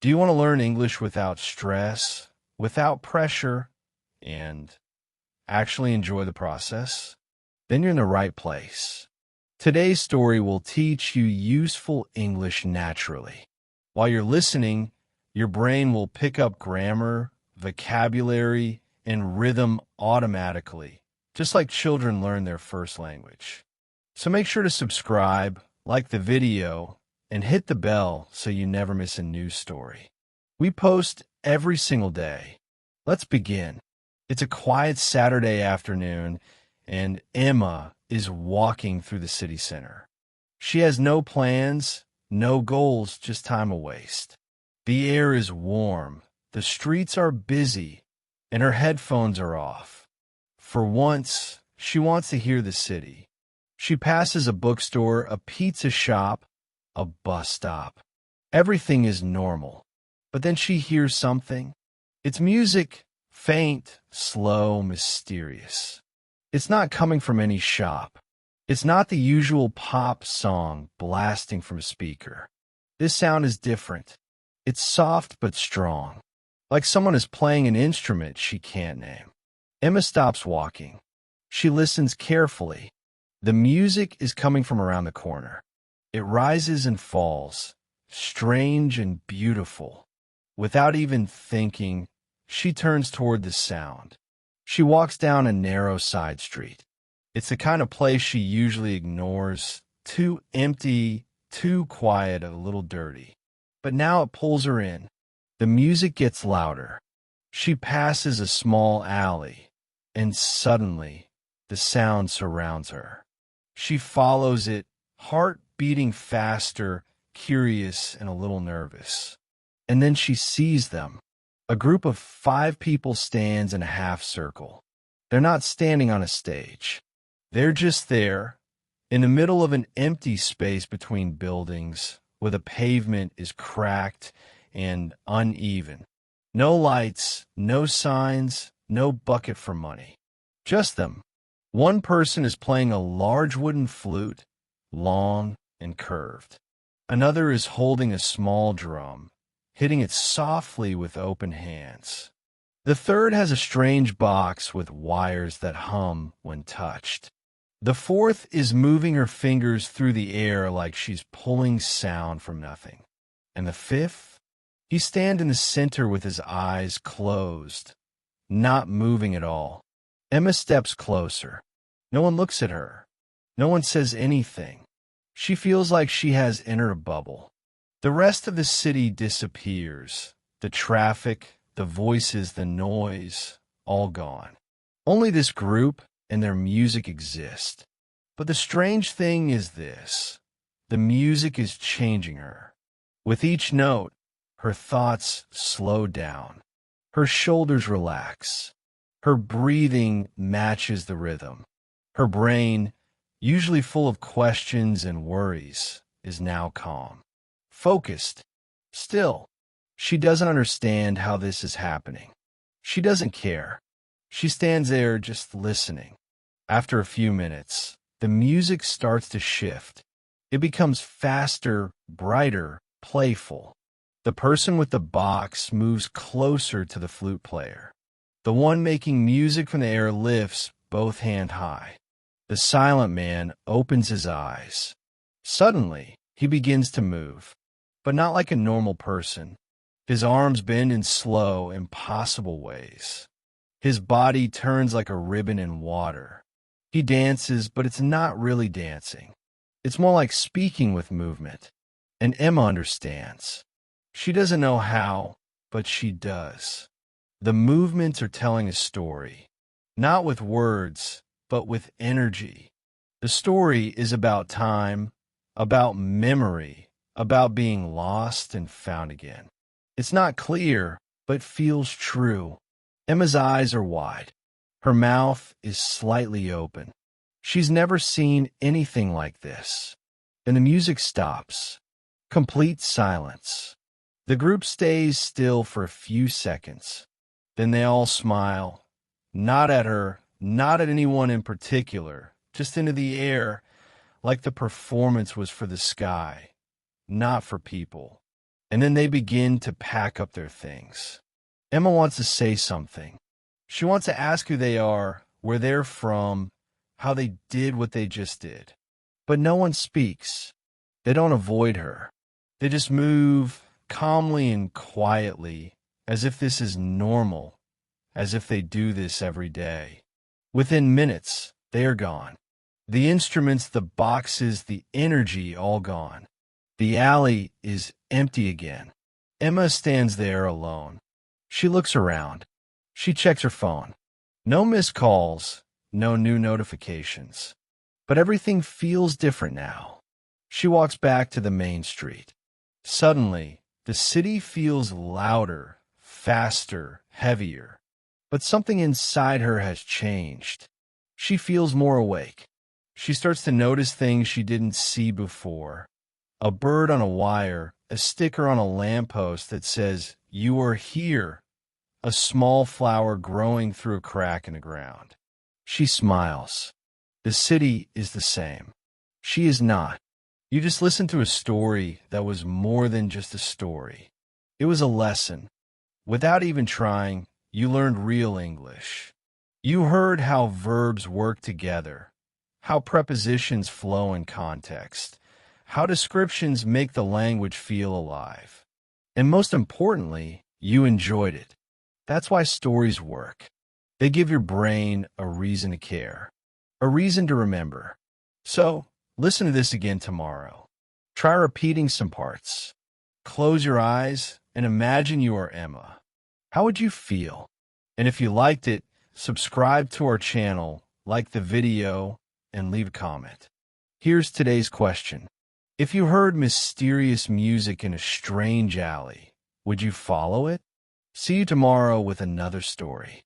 Do you want to learn English without stress, without pressure, and actually enjoy the process? Then you're in the right place. Today's story will teach you useful English naturally. While you're listening, your brain will pick up grammar, vocabulary, and rhythm automatically, just like children learn their first language. So make sure to subscribe, like the video, and hit the bell so you never miss a new story. We post every single day. Let's begin. It's a quiet Saturday afternoon, and Emma is walking through the city center. She has no plans, no goals, just time to waste. The air is warm, the streets are busy, and her headphones are off. For once, she wants to hear the city. She passes a bookstore, a pizza shop, a bus stop. Everything is normal. But then she hears something. It's music, faint, slow, mysterious. It's not coming from any shop. It's not the usual pop song blasting from a speaker. This sound is different. It's soft but strong, like someone is playing an instrument she can't name. Emma stops walking. She listens carefully. The music is coming from around the corner. It rises and falls, strange and beautiful. Without even thinking, she turns toward the sound. She walks down a narrow side street. It's the kind of place she usually ignores, too empty, too quiet, a little dirty. But now it pulls her in. The music gets louder. She passes a small alley, and suddenly, the sound surrounds her. She follows it, heart beating faster, curious, and a little nervous. And then she sees them. A group of 5 people stands in a half circle. They're not standing on a stage. They're just there, in the middle of an empty space between buildings, where the pavement is cracked and uneven. No lights, no signs, no bucket for money. Just them. One person is playing a large wooden flute, long and curved. Another is holding a small drum, hitting it softly with open hands. The third has a strange box with wires that hum when touched. The fourth is moving her fingers through the air like she's pulling sound from nothing. And the fifth? He stands in the center with his eyes closed, not moving at all. Emma steps closer. No one looks at her. No one says anything. She feels like she has entered a bubble. The rest of the city disappears. The traffic, the voices, the noise, all gone. Only this group and their music exist. But the strange thing is this. The music is changing her. With each note, her thoughts slow down. Her shoulders relax. Her breathing matches the rhythm. Her brain, usually full of questions and worries, is now calm. Focused. Still. She doesn't understand how this is happening. She doesn't care. She stands there just listening. After a few minutes, the music starts to shift. It becomes faster, brighter, playful. The person with the box moves closer to the flute player. The one making music from the air lifts both hands high. The silent man opens his eyes. Suddenly, he begins to move, but not like a normal person. His arms bend in slow, impossible ways. His body turns like a ribbon in water. He dances, but it's not really dancing. It's more like speaking with movement. And Emma understands. She doesn't know how, but she does. The movements are telling a story, not with words, but with energy. The story is about time, about memory, about being lost and found again. It's not clear, but feels true. Emma's eyes are wide. Her mouth is slightly open. She's never seen anything like this. And the music stops. Complete silence. The group stays still for a few seconds. Then they all smile. Not at her, not at anyone in particular, just into the air, like the performance was for the sky, not for people. and then they begin to pack up their things. Emma wants to say something. She wants to ask who they are, where they're from, how they did what they just did. But no one speaks. They don't avoid her. They just move calmly and quietly, as if this is normal, as if they do this every day. Within minutes, they are gone. The instruments, the boxes, the energy, all gone. The alley is empty again. Emma stands there alone. She looks around. She checks her phone. No missed calls, no new notifications. But everything feels different now. She walks back to the main street. Suddenly, the city feels louder, faster, heavier. But something inside her has changed. She feels more awake. She starts to notice things she didn't see before. A bird on a wire, a sticker on a lamppost that says, "You are here," a small flower growing through a crack in the ground. She smiles. The city is the same. She is not. You just listened to a story that was more than just a story. It was a lesson. Without even trying, you learned real English. You heard how verbs work together, how prepositions flow in context, how descriptions make the language feel alive. And most importantly, you enjoyed it. That's why stories work. They give your brain a reason to care, a reason to remember. So, listen to this again tomorrow. Try repeating some parts. Close your eyes and imagine you are Emma. How would you feel? And if you liked it, subscribe to our channel, like the video, and leave a comment. Here's today's question. If you heard mysterious music in a strange alley, would you follow it? See you tomorrow with another story.